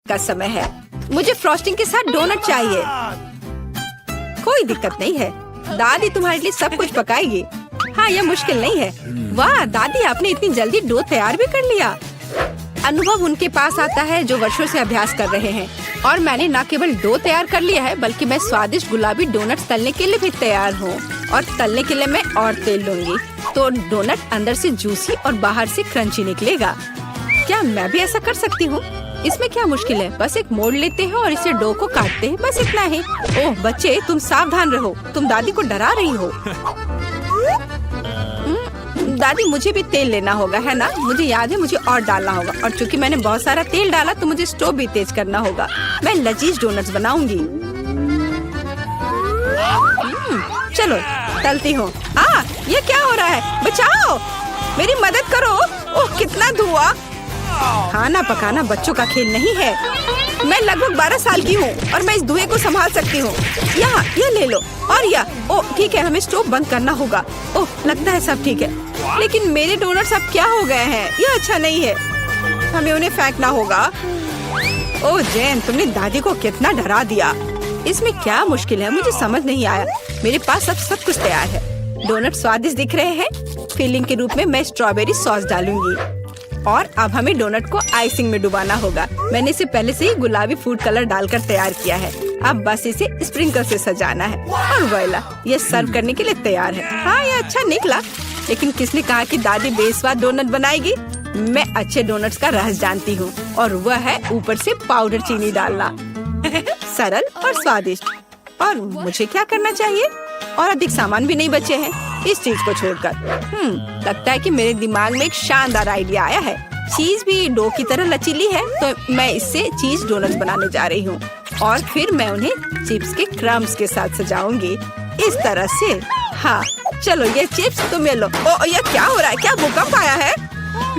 का समय है। मुझे फ्रॉस्टिंग के साथ डोनट चाहिए। कोई दिक्कत नहीं है, दादी तुम्हारे लिए सब कुछ पकाएगी। हाँ, यह मुश्किल नहीं है। वाह दादी, आपने इतनी जल्दी डो तैयार भी कर लिया। अनुभव उनके पास आता है जो वर्षों से अभ्यास कर रहे हैं। और मैंने न केवल डो तैयार कर लिया है, बल्कि मैं स्वादिष्ट गुलाबी डोनट्स तलने के लिए भी तैयार हूँ। और तलने के लिए मैं और तेल लूंगी, तो डोनट अंदर से जूसी और बाहर से क्रंची निकलेगा। क्या मैं भी ऐसा कर सकती हूँ? इसमें क्या मुश्किल है? बस एक मोड़ लेते हैं और इसे डो को काटते हैं, बस इतना ही। ओह बच्चे, तुम सावधान रहो, तुम दादी को डरा रही हो। दादी, मुझे भी तेल लेना होगा, है ना? मुझे याद है, मुझे और डालना होगा। और चूंकि मैंने बहुत सारा तेल डाला, तो मुझे स्टोव भी तेज करना होगा। मैं लजीज डोनट्स बनाऊंगी। चलो तलती हूँ। ये क्या हो रहा है? बचाओ, मेरी मदद करो। ओह कितना धुआं! खाना पकाना बच्चों का खेल नहीं है। मैं लगभग 12 साल की हूँ और मैं इस धुएं को संभाल सकती हूँ। यहाँ ये ले लो। और ओह ठीक है, हमें स्टोव बंद करना होगा। ओह लगता है सब ठीक है, लेकिन मेरे डोनट्स अब क्या हो गए हैं? ये अच्छा नहीं है, हमें उन्हें फेंकना होगा। ओह जेन, तुमने दादी को कितना डरा दिया। इसमें क्या मुश्किल है? मुझे समझ नहीं आया। मेरे पास अब सब कुछ तैयार है। डोनट स्वादिष्ट दिख रहे हैं। फिलिंग के रूप में मैं स्ट्रॉबेरी सॉस डालूंगी। और अब हमें डोनट को आइसिंग में डुबाना होगा। मैंने इसे पहले से ही गुलाबी फूड कलर डालकर तैयार किया है। अब बस इसे स्प्रिंकल से सजाना है और वोइला, ये सर्व करने के लिए तैयार है। हाँ, ये अच्छा निकला। लेकिन किसने कहा कि दादी बेस्वाद डोनट बनाएगी? मैं अच्छे डोनट्स का रहस्य जानती हूँ, और वह है ऊपर से पाउडर चीनी डालना। सरल और स्वादिष्ट। और मुझे क्या करना चाहिए? और अधिक सामान भी नहीं बचे हैं इस चीज को छोड़कर। लगता है कि मेरे दिमाग में एक शानदार आइडिया आया है। चीज भी डो की तरह लचीली है, तो मैं इससे चीज डोनट्स बनाने जा रही हूँ। और फिर मैं उन्हें चिप्स के क्रम्स के साथ सजाऊंगी, इस तरह से। हाँ चलो, ये चिप्स तुम ले लो। ओ ये क्या हो रहा है? क्या भूकंप आया है?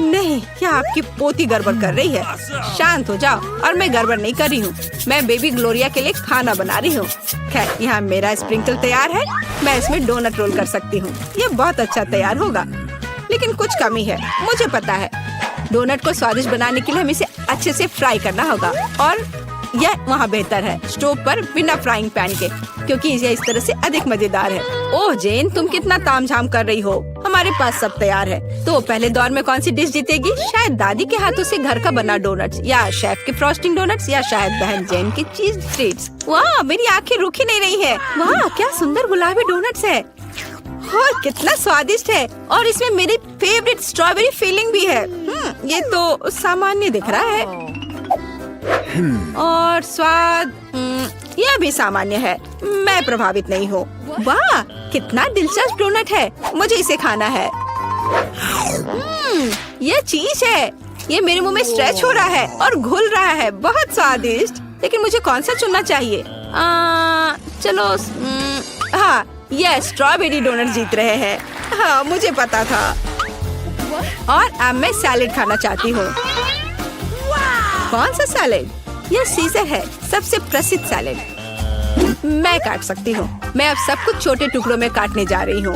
नहीं, क्या आपकी पोती गड़बड़ कर रही है? शांत हो जाओ। और मैं गड़बड़ नहीं कर रही हूँ, मैं बेबी ग्लोरिया के लिए खाना बना रही हूँ। खैर, यहाँ मेरा स्प्रिंकल तैयार है। मैं इसमें डोनट रोल कर सकती हूँ। ये बहुत अच्छा तैयार होगा, लेकिन कुछ कमी है, मुझे पता है। डोनट को स्वादिष्ट बनाने के लिए हमें इसे अच्छे से फ्राई करना होगा। और यह वहाँ बेहतर है स्टोव पर बिना फ्राइंग पैन के, क्योंकि यह इस तरह से अधिक मजेदार है। ओह जेन, तुम कितना तामझाम कर रही हो। हमारे पास सब तैयार है। तो पहले दौर में कौन सी डिश जीतेगी? शायद दादी के हाथों से घर का बना डोनट्स, या शेफ के फ्रॉस्टिंग डोनट्स, या शायद बहन जेन की चीज ट्रीट्स। वाह, मेरी आंखें रुकी नहीं रही है। वाह, क्या सुंदर गुलाबी डोनट्स है। और कितना स्वादिष्ट है। और इसमें मेरी फेवरेट स्ट्रॉबेरी फिलिंग भी है। ये तो सामान्य दिख रहा है। और स्वाद यह भी सामान्य है। मैं प्रभावित नहीं हूँ। वाह, कितना दिलचस्प डोनट है। मुझे इसे खाना है। यह चीज है। ये मेरे मुंह में स्ट्रेच हो रहा है और घुल रहा है। बहुत स्वादिष्ट। लेकिन मुझे कौन सा चुनना चाहिए? चलो, हाँ, ये स्ट्रॉबेरी डोनट जीत रहे हैं। हाँ, मुझे पता था। और अब मैं सैलेड खाना चाहती हूँ। कौन सा सैलेड? यह सीजर है, सबसे प्रसिद्ध सैलेड। मैं काट सकती हूँ। मैं अब सब कुछ छोटे टुकड़ों में काटने जा रही हूँ।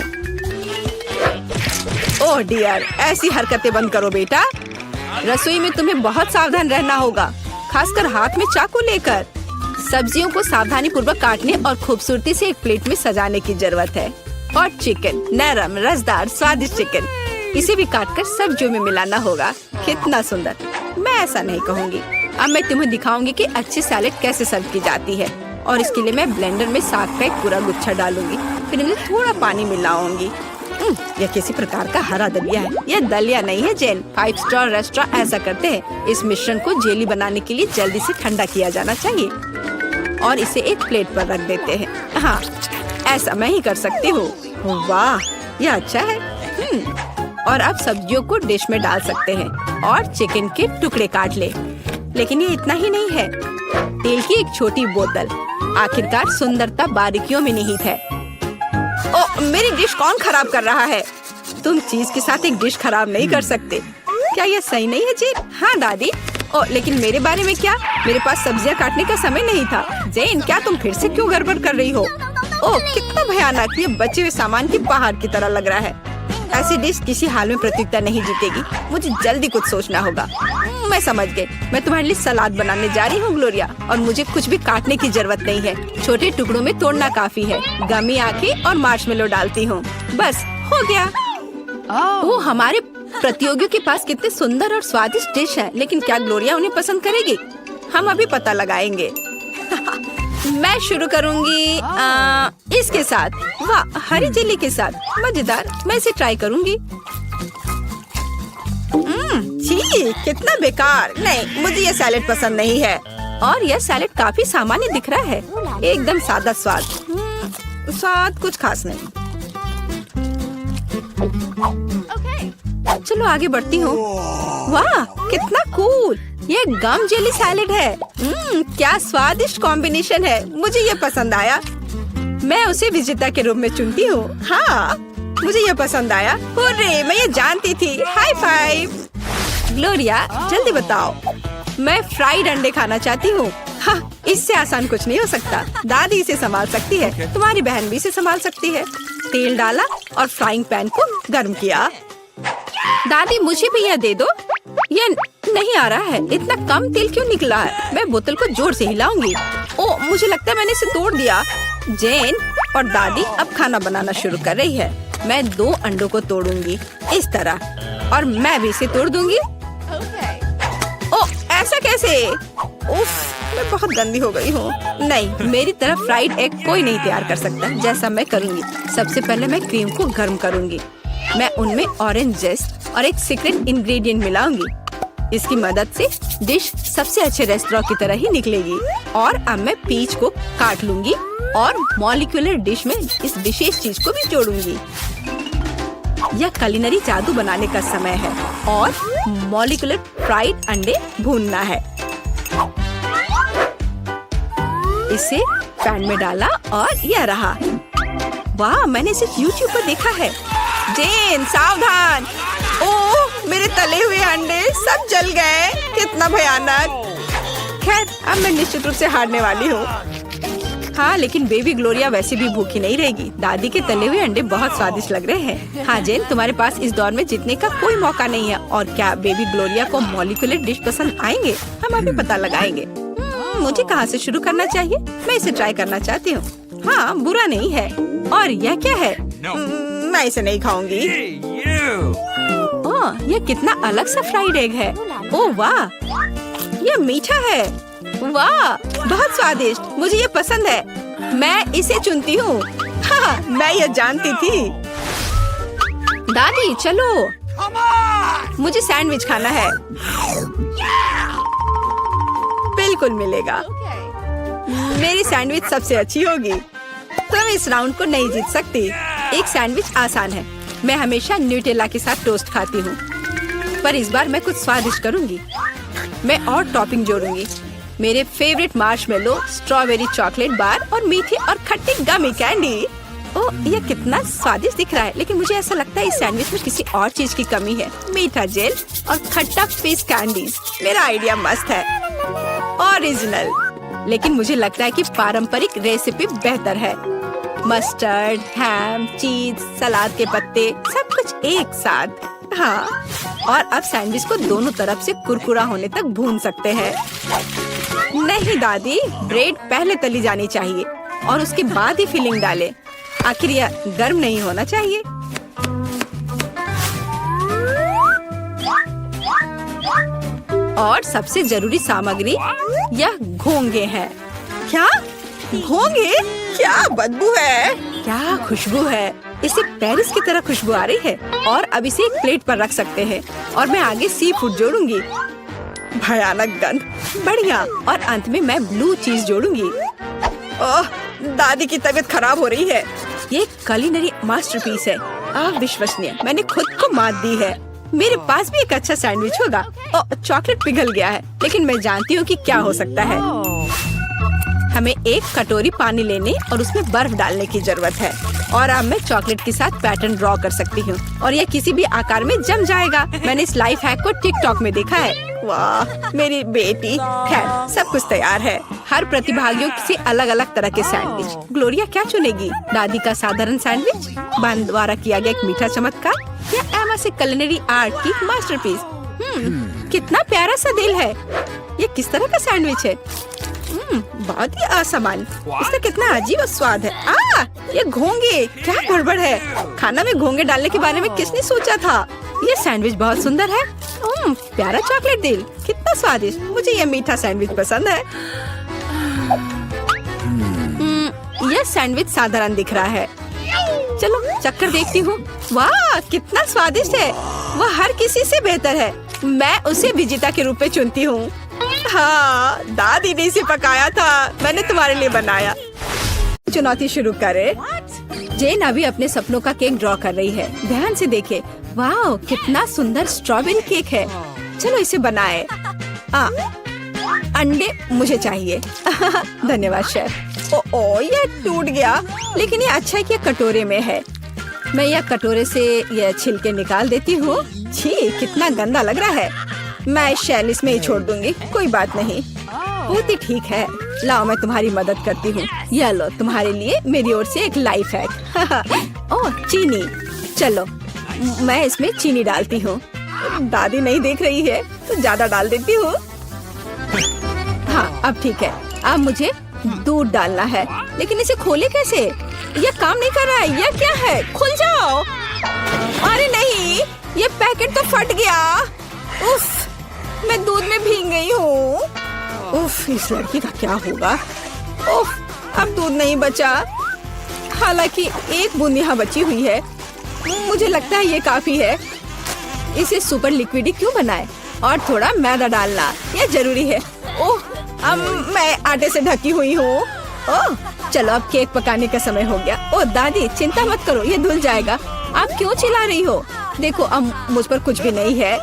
ओह डियर, ऐसी हरकतें बंद करो बेटा। रसोई में तुम्हें बहुत सावधान रहना होगा, खासकर हाथ में चाकू लेकर। सब्जियों को सावधानी पूर्वक काटने और खूबसूरती से एक प्लेट में सजाने की जरूरत है। और चिकन, नरम रसदार स्वादिष्ट चिकन, इसे भी काटकर सब्जियों में मिलाना होगा। कितना सुंदर। मैं ऐसा नहीं कहूँगी। अब मैं तुम्हें दिखाऊंगी कि अच्छी सैलेड कैसे सर्व की जाती है। और इसके लिए मैं ब्लेंडर में साग का एक पूरा गुच्छा डालूंगी, फिर इनमें थोड़ा पानी मिलाऊंगी। यह किसी प्रकार का हरा दलिया है। यह दलिया नहीं है जेन। 5 स्टार रेस्टोरेंट ऐसा करते हैं। इस मिश्रण को जेली बनाने के लिए जल्दी से ठंडा किया जाना चाहिए और इसे एक प्लेट पर रख देते हैं। हाँ, ऐसा मैं ही कर सकती हूँ। वाह, यह अच्छा है। और अब सब्जियों को डिश में डाल सकते हैं और चिकन के टुकड़े काट ले। लेकिन ये इतना ही नहीं है। तेल की एक छोटी बोतल। आखिरकार सुंदरता बारीकियों में निहित है। ओ, मेरी डिश कौन खराब कर रहा है? तुम चीज के साथ एक डिश खराब नहीं कर सकते। क्या यह सही नहीं है जेन? हाँ दादी। ओ, लेकिन मेरे बारे में क्या? मेरे पास सब्जियां काटने का समय नहीं था। जेन, क्या तुम फिर से क्यों गड़बड़ कर रही हो? ओह, कितना भयानक। ये बचे हुए सामान की पहाड़ की तरह लग रहा है। ऐसी डिश किसी हाल में प्रतियोगिता नहीं जीतेगी। मुझे जल्दी कुछ सोचना होगा। मैं समझ गई। मैं तुम्हारे लिए सलाद बनाने जा रही हूँ ग्लोरिया, और मुझे कुछ भी काटने की जरूरत नहीं है। छोटे टुकड़ों में तोड़ना काफी है। गमी आंखें और मार्शमेलो डालती हूँ, बस हो गया। ओह, हमारे प्रतियोगियों के पास कितने सुंदर और स्वादिष्ट डिश है, लेकिन क्या ग्लोरिया उन्हें पसंद करेगी? हम अभी पता लगाएंगे। मैं शुरू करूंगी इसके साथ। वाह, हरी जेली के साथ, मजेदार। मैं इसे ट्राई करूंगी। छी, कितना बेकार। नहीं, मुझे ये सैलेड पसंद नहीं है। और यह सैलेड काफी सामान्य दिख रहा है, एकदम सादा स्वाद। स्वाद कुछ खास नहीं। चलो आगे बढ़ती हूँ। वाह, कितना कूल। ये गम जेली सैलेड है। क्या स्वादिष्ट कॉम्बिनेशन है। मुझे ये पसंद आया। मैं उसे विजेता के रूप में चुनती हूँ। हाँ, मुझे ये पसंद आया। हुर्रे, मैं ये जानती थी। High five. ग्लोरिया, जल्दी बताओ। मैं फ्राइड अंडे खाना चाहती हूँ। हाँ, इससे आसान कुछ नहीं हो सकता। दादी इसे संभाल सकती है, तुम्हारी बहन भी इसे संभाल सकती है। तेल डाला और फ्राइंग पैन को गर्म किया। दादी, मुझे भी यह दे दो। ये नहीं आ रहा है। इतना कम तेल क्यों निकला है? मैं बोतल को जोर से हिलाऊंगी। ओह, मुझे लगता है मैंने इसे तोड़ दिया। जेन और दादी अब खाना बनाना शुरू कर रही है। मैं 2 अंडों को तोड़ूंगी इस तरह, और मैं भी इसे तोड़ दूंगी। ओह, ऐसा कैसे? उफ, मैं बहुत गंदी हो गई हूँ। नहीं, मेरी तरफ फ्राइड एग कोई नहीं तैयार कर सकता जैसा मैं करूँगी। सबसे पहले मैं क्रीम को गर्म करूँगी। मैं उनमें ऑरेंज जेस्ट और एक सीक्रेट इंग्रेडिएंट मिलाऊंगी। इसकी मदद से डिश सबसे अच्छे रेस्टोरेंट की तरह ही निकलेगी। और अब मैं पीच को काट लूंगी और मॉलिक्यूलर डिश में इस विशेष चीज को भी जोड़ूंगी। यह कुलिनरी जादू बनाने का समय है और मॉलिक्यूलर फ्राइड अंडे भूनना है। इसे पैन में डाला और यह रहा। वाह, मैंने इसे YouTube पर देखा है। जेन, सावधान। ओह, मेरे तले हुए अंडे सब जल गए। कितना भयानक। खैर, अब मैं निश्चित रूप से हारने वाली हूँ। हाँ, लेकिन बेबी ग्लोरिया वैसे भी भूखी नहीं रहेगी। दादी के तले हुए अंडे बहुत स्वादिष्ट लग रहे हैं। हाँ जेन, तुम्हारे पास इस दौर में जीतने का कोई मौका नहीं है। और क्या बेबी ग्लोरिया को मॉलिक्यूलर डिश पसंद आएंगे? हम अभी पता लगाएंगे। मुझे कहाँ से शुरू करना चाहिए? मैं इसे ट्राई करना चाहती हूँ। हाँ, बुरा नहीं है। और यह क्या है? मैं इसे नहीं खाऊंगी। ओह, यह कितना अलग सा फ्राइड एग है। ओह वाह, यह मीठा है। वाह, बहुत स्वादिष्ट। मुझे ये पसंद है। मैं इसे चुनती हूँ। हाँ, मैं ये जानती थी। दादी, चलो, मुझे सैंडविच खाना है। बिल्कुल मिलेगा। मेरी सैंडविच सबसे अच्छी होगी। तुम इस राउंड को नहीं जीत सकती। एक सैंडविच आसान है। मैं हमेशा न्यूटेला के साथ टोस्ट खाती हूँ, पर इस बार मैं कुछ स्वादिष्ट करूँगी। मैं और टॉपिंग जोड़ूंगी। मेरे favourite marshmallow, strawberry chocolate bar और मीठे और खट्टे गमी कैंडी। ओह, यह कितना स्वादिष्ट दिख रहा है, लेकिन मुझे ऐसा लगता है इस सैंडविच में किसी और चीज की कमी है। मीठा जेल और खट्टा फिश कैंडीज। मेरा आइडिया मस्त है, ओरिजिनल। लेकिन मुझे लगता है कि पारंपरिक रेसिपी बेहतर है। मस्टर्ड, हैम, चीज, सलाद के पत्ते, सब कुछ एक साथ। हाँ, और अब सैंडविच को दोनों तरफ से कुरकुरा होने तक भून सकते हैं। नहीं दादी, ब्रेड पहले तली जानी चाहिए और उसके बाद ही फिलिंग डालें। आखिर यह गर्म नहीं होना चाहिए। और सबसे जरूरी सामग्री यह घोंगे हैं। क्या घोंगे? क्या बदबू है। क्या खुशबू है। इसे पेरिस की तरह खुशबू आ रही है। और अब इसे एक प्लेट पर रख सकते हैं और मैं आगे सी फूड जोड़ूंगी। भयानक गंध, बढ़िया। और अंत में मैं ब्लू चीज जोड़ूंगी। ओह, दादी की तबीयत खराब हो रही है। ये कुलिनरी मास्टरपीस है, अविश्वसनीय। मैंने खुद को मात दी है। मेरे पास भी एक अच्छा सैंडविच होगा। ओह, चॉकलेट पिघल गया है, लेकिन मैं जानती हूँ कि क्या हो सकता है। हमें एक कटोरी पानी लेने और उसमें बर्फ डालने की जरूरत है। और अब मैं चॉकलेट के साथ पैटर्न ड्रॉ कर सकती हूँ और यह किसी भी आकार में जम जाएगा। मैंने इस लाइफ हैक को टिकटॉक में देखा है। वाह, मेरी बेटी। खैर, सब कुछ तैयार है। हर प्रतिभागियों से अलग अलग तरह के सैंडविच। ग्लोरिया क्या चुनेगी? दादी का साधारण सैंडविच, बहन द्वारा किया गया एक मीठा चमत्कार, या एमा से कुलिनरी आर्ट की मास्टरपीस? कितना प्यारा सा दिल है। ये किस तरह का सैंडविच है? बहुत ही असामान्य। इसका कितना अजीब स्वाद है। ये घोंगे, क्या गड़बड़ है? खाना में घोंगे डालने के बारे में किसने सोचा था? ये सैंडविच बहुत सुंदर है। प्यारा चॉकलेट दिल, कितना स्वादिष्ट। मुझे ये मीठा सैंडविच पसंद है। यह सैंडविच साधारण दिख रहा है। चलो चक्कर देखती हूँ। वाह, कितना स्वादिष्ट है। वह हर किसी से बेहतर है। मैं उसे विजेता के रूप में चुनती हूँ। हाँ, दादी ने इसे पकाया था, मैंने तुम्हारे लिए बनाया। चुनौती शुरू करे। जेन अभी अपने सपनों का केक ड्रॉ कर रही है। ध्यान से देखे। वाह, कितना सुंदर स्ट्रॉबेरी केक है। चलो इसे बनाए। अंडे मुझे चाहिए। धन्यवाद शेफ। ओ, ये टूट गया, लेकिन ये अच्छा है कि कटोरे में है। मैं यह कटोरे से यह छिलके निकाल देती हूँ। छी, कितना गंदा लग रहा है। मैं इस शैल इसमें ही छोड़ दूंगी, कोई बात नहीं। बहुत ही ठीक है। लाओ, मैं तुम्हारी मदद करती हूँ। यह लो, तुम्हारे लिए मेरी ओर से एक लाइफ हैक। ओह, चीनी। चलो मैं इसमें चीनी डालती हूँ। दादी नहीं देख रही है तो ज्यादा डाल देती हूँ। हाँ, अब ठीक है। अब मुझे दूध डालना है, लेकिन इसे खोले कैसे? यह काम नहीं कर रहा है। यह क्या है? खुल जाओ। अरे नहीं, ये पैकेट तो फट गया। उफ, मैं दूध में भीग गई हूँ। उफ, इस लड़की का क्या होगा? उफ, अब दूध नहीं बचा। हालांकि एक बूंद यहाँ बची हुई है। मुझे लगता है ये काफी है। इसे सुपर लिक्विड क्यों बनाए? और थोड़ा मैदा डालना, यह जरूरी है। ओह, अब मैं आटे से ढकी हुई हूँ। ओह, चलो अब केक पकाने का समय हो गया। ओह दादी, चिंता मत करो, ये धुल जाएगा। आप क्यों चिल्ला रही हो? देखो, अब मुझ पर कुछ भी नहीं है।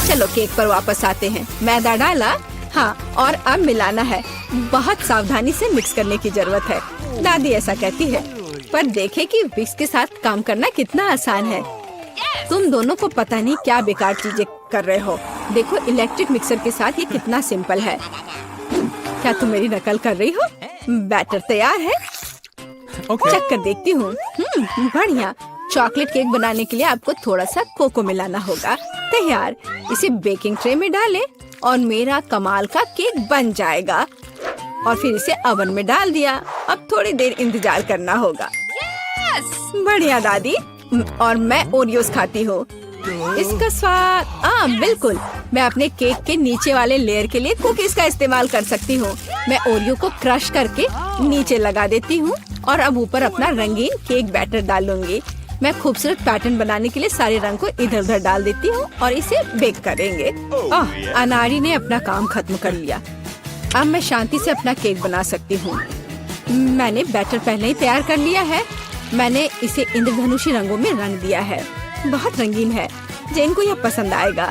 चलो केक पर वापस आते हैं। मैदा डाला, हाँ, और अब मिलाना है। बहुत सावधानी से मिक्स करने की जरूरत है, दादी ऐसा कहती है। पर देखे कि विक्स के साथ काम करना कितना आसान है। तुम दोनों को पता नहीं क्या बेकार चीजें कर रहे हो। देखो, इलेक्ट्रिक मिक्सर के साथ ये कितना सिंपल है। क्या तुम मेरी नकल कर रही हो? बैटर तैयार है। चेक कर देखती हूँ। बढ़िया। चॉकलेट केक बनाने के लिए आपको थोड़ा सा कोको मिलाना होगा। तैयार। इसे बेकिंग ट्रे में डालें और मेरा कमाल का केक बन जाएगा। और फिर इसे ओवन में डाल दिया। अब थोड़ी देर इंतजार करना होगा। बढ़िया दादी। और मैं ओरियोस खाती हूँ। इसका स्वाद बिल्कुल। मैं अपने केक के नीचे वाले लेयर के लिए कुकीज का इस्तेमाल कर सकती हूँ। मैं ओरियो को क्रश करके नीचे लगा देती हूँ और अब ऊपर अपना रंगीन केक बैटर डालूंगी। मैं खूबसूरत पैटर्न बनाने के लिए सारे रंग को इधर उधर डाल देती हूँ और इसे बेक करेंगे। अनारी ने अपना काम खत्म कर लिया। अब मैं शांति से अपना केक बना सकती हूँ। मैंने बैटर पहले ही तैयार कर लिया है। मैंने इसे इंद्रधनुषी रंगों में रंग दिया है। बहुत रंगीन है। जेन को यह पसंद आएगा।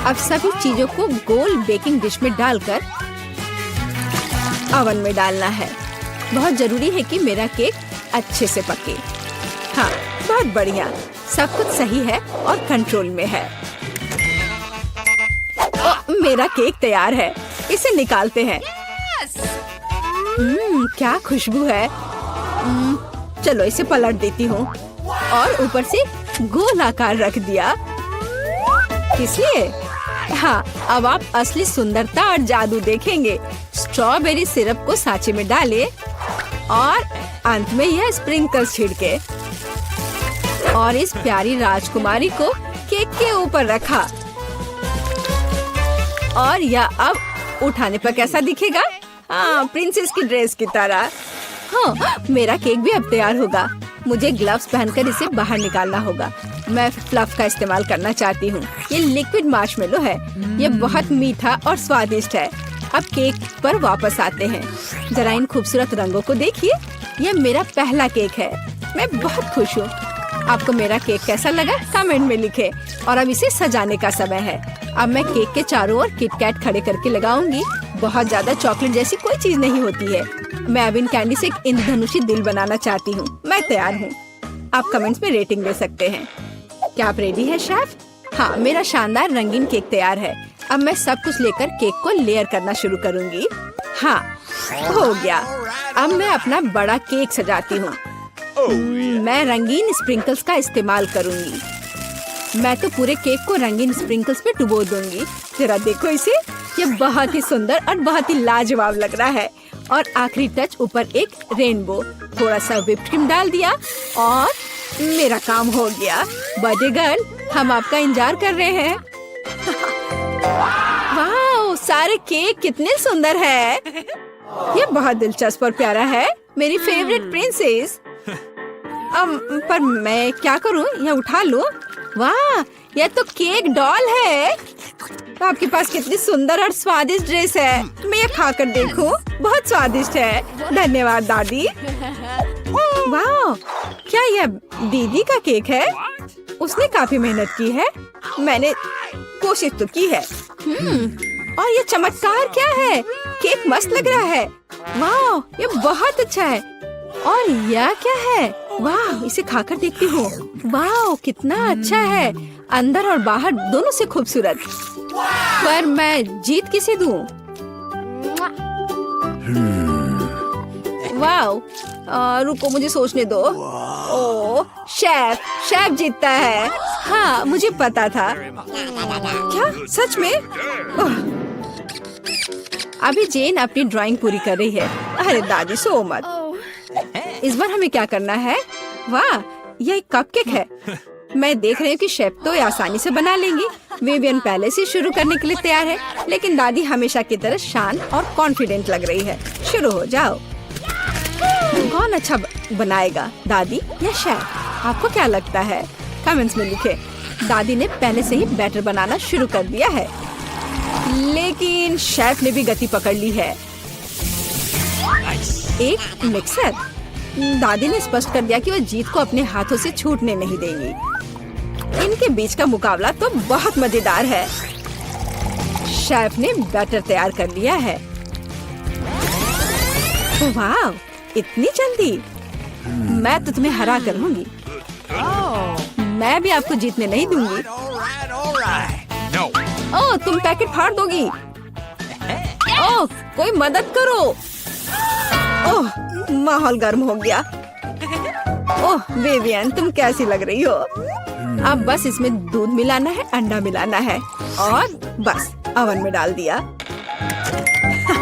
अब सभी चीजों को गोल बेकिंग डिश में डालकर ओवन में डालना है। बहुत जरूरी है कि मेरा केक अच्छे से पके। हाँ, बहुत बढ़िया। सब कुछ सही है और कंट्रोल में है। मेरा केक तैयार है। इसे निकालते हैं। क्या खुशबू है। चलो इसे पलट देती हूँ और ऊपर से गोल आकार रख दिया। इसलिए हाँ, अब आप असली सुंदरता और जादू देखेंगे। स्ट्रॉबेरी सिरप को सांचे में डाले और अंत में यह स्प्रिंकल्स छिड़के और इस प्यारी राजकुमारी को केक के ऊपर रखा। और यह अब उठाने पर कैसा दिखेगा? हाँ, प्रिंसेस की ड्रेस की तरह। हाँ, मेरा केक भी अब तैयार होगा। मुझे ग्लव्स पहनकर इसे बाहर निकालना होगा। मैं फ्लफ का इस्तेमाल करना चाहती हूँ। ये लिक्विड मार्शमेलो है। ये बहुत मीठा और स्वादिष्ट है। अब केक पर वापस आते हैं। जरा इन खूबसूरत रंगों को देखिए। यह मेरा पहला केक है। मैं बहुत खुश हूँ। आपको मेरा केक कैसा लगा? कमेंट में लिखें। और अब इसे सजाने का समय है। अब मैं केक के चारों ओर किटकैट खड़े करके लगाऊंगी। बहुत ज्यादा चॉकलेट जैसी कोई चीज नहीं होती है। मैं अब इन कैंडी से एक इंद्रधनुषी दिल बनाना चाहती हूँ। मैं तैयार हूँ। आप कमेंट्स में रेटिंग दे सकते हैं। क्या आप रेडी है शेफ? हाँ, मेरा शानदार रंगीन केक तैयार है। अब मैं सब कुछ लेकर केक को लेयर करना शुरू करूँगी। हाँ, हो गया। अब मैं अपना बड़ा केक सजाती हूँ। मैं रंगीन स्प्रिंकल्स का इस्तेमाल करूँगी। मैं तो पूरे केक को रंगीन स्प्रिंकल्स में डुबो दूंगी। जरा देखो इसे, ये बहुत ही सुंदर और बहुत ही लाजवाब लग रहा है। और आखिरी टच ऊपर एक रेनबो, थोड़ा सा व्हिप्ड क्रीम डाल दिया और मेरा काम हो गया। बर्थडे गर्ल, हम आपका इंतजार कर रहे हैं। वाह, सारे केक कितने सुंदर है। ये बहुत दिलचस्प और प्यारा है, मेरी फेवरेट प्रिंसेस। पर मैं क्या करूं, ये उठा लूं? वाह, यह तो केक डॉल है। तो आपके पास कितनी सुंदर और स्वादिष्ट ड्रेस है। मैं ये खाकर देखूं, बहुत स्वादिष्ट है। धन्यवाद दादी। वाह, क्या यह दीदी का केक है? उसने काफी मेहनत की है। मैंने कोशिश तो की है। और ये चमत्कार क्या है? केक मस्त लग रहा है। वाह, ये बहुत अच्छा है। और यह क्या है? वाह, इसे खाकर देखती हूँ। वाह, कितना अच्छा है, अंदर और बाहर दोनों से खूबसूरत। पर मैं जीत किसे दूँ? वाह, रुको मुझे सोचने दो। ओह, शेफ जीतता है। हाँ, मुझे पता था। क्या सच में? अभी जेन अपनी ड्राइंग पूरी कर रही है। अरे दादी, सो मत। इस बार हमें क्या करना है? वाह, यह एक कपकेक है। मैं देख रही हूँ कि शेफ तो आसानी से बना लेंगी। विवियन पहले से शुरू करने के लिए तैयार है, लेकिन दादी हमेशा की तरह शांत और कॉन्फिडेंट लग रही है। शुरू हो जाओ। कौन अच्छा बनाएगा, दादी या शेफ? आपको क्या लगता है? कमेंट्स में लिखे। दादी ने पहले से ही बैटर बनाना शुरू कर दिया है, लेकिन शेफ ने भी गति पकड़ ली है। एक मिक्सर। दादी ने स्पष्ट कर दिया कि वो जीत को अपने हाथों से छूटने नहीं देंगी। इनके बीच का मुकाबला तो बहुत मजेदार है। शेफ ने बैटर तैयार कर लिया है। वाह, इतनी जल्दी? मैं तो तुम्हें हरा कर लूंगी। मैं भी आपको जीतने नहीं दूंगी। ओह, तुम पैकेट फाड़ दोगी। ओह, कोई मदद करो। ओह, माहौल गर्म हो गया। ओह विवियन, तुम कैसी लग रही हो? अब बस इसमें दूध मिलाना है, अंडा मिलाना है और बस ओवन में डाल दिया।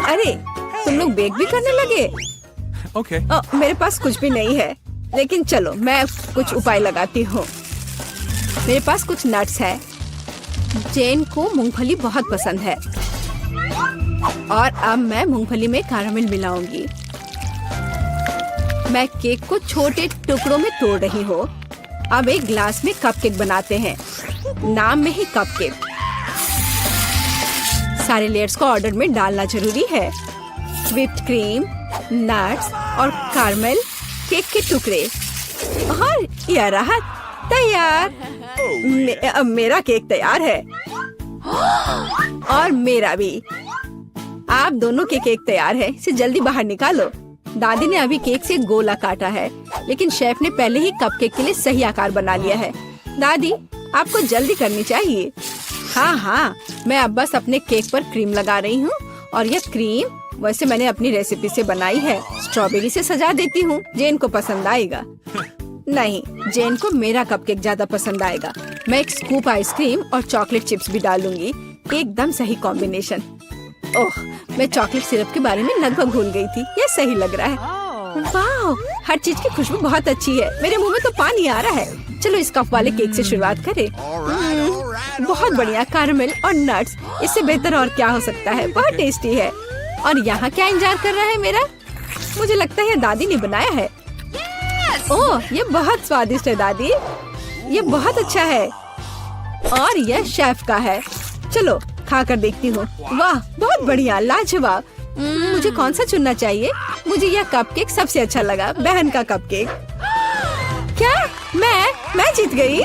अरे, तुम लोग बेक भी करने लगे? Okay. मेरे पास कुछ भी नहीं है, लेकिन चलो मैं कुछ उपाय लगाती हूँ। मेरे पास कुछ नट्स है। जेन को मूंगफली बहुत पसंद है और अब मैं मूंगफली में कैरामेल मिलाऊंगी। मैं केक को छोटे टुकड़ों में तोड़ रही हूँ। अब एक ग्लास में कपकेक बनाते हैं, नाम में ही कपकेक। सारे लेयर्स को ऑर्डर में डालना जरूरी है। व्हिप्ड क्रीम, नट्स और कैरामेल, केक के टुकड़े और यह रहा तैयार। अब मेरा केक तैयार है और मेरा भी। आप दोनों के केक तैयार है, इसे जल्दी बाहर निकालो। दादी ने अभी केक से गोला काटा है, लेकिन शेफ ने पहले ही कपकेक के लिए सही आकार बना लिया है। दादी, आपको जल्दी करनी चाहिए। हाँ, मैं अब बस अपने केक पर क्रीम लगा रही हूँ और यह क्रीम वैसे मैंने अपनी रेसिपी से बनाई है। स्ट्रॉबेरी से सजा देती हूँ, जेन को पसंद आएगा। नहीं, जेन को मेरा कपकेक ज्यादा पसंद आएगा। मैं एक स्कूप आइसक्रीम और चॉकलेट चिप्स भी डालूंगी। एकदम सही कॉम्बिनेशन। ओह, मैं चॉकलेट सिरप के बारे में लगभग भूल गई थी। ये सही लग रहा है। वाह, हर चीज की खुशबू बहुत अच्छी है। मेरे मुंह में तो पानी आ रहा है। चलो इस कप वाले केक से शुरुआत करें। बहुत बढ़िया, कैरामेल और नट्स, इससे बेहतर और क्या हो सकता है। बहुत टेस्टी है। और यहाँ क्या इंतजार कर रहा है मेरा? मुझे लगता है दादी ने बनाया है। ओह, ये बहुत स्वादिष्ट है दादी। ये बहुत अच्छा है और यह शेफ का है। चलो खाकर देखती हूँ। वाह, बहुत बढ़िया, लाजवाब। मुझे कौन सा चुनना चाहिए? मुझे यह कपकेक सबसे अच्छा लगा, बहन का कपकेक। क्या मैं जीत गई?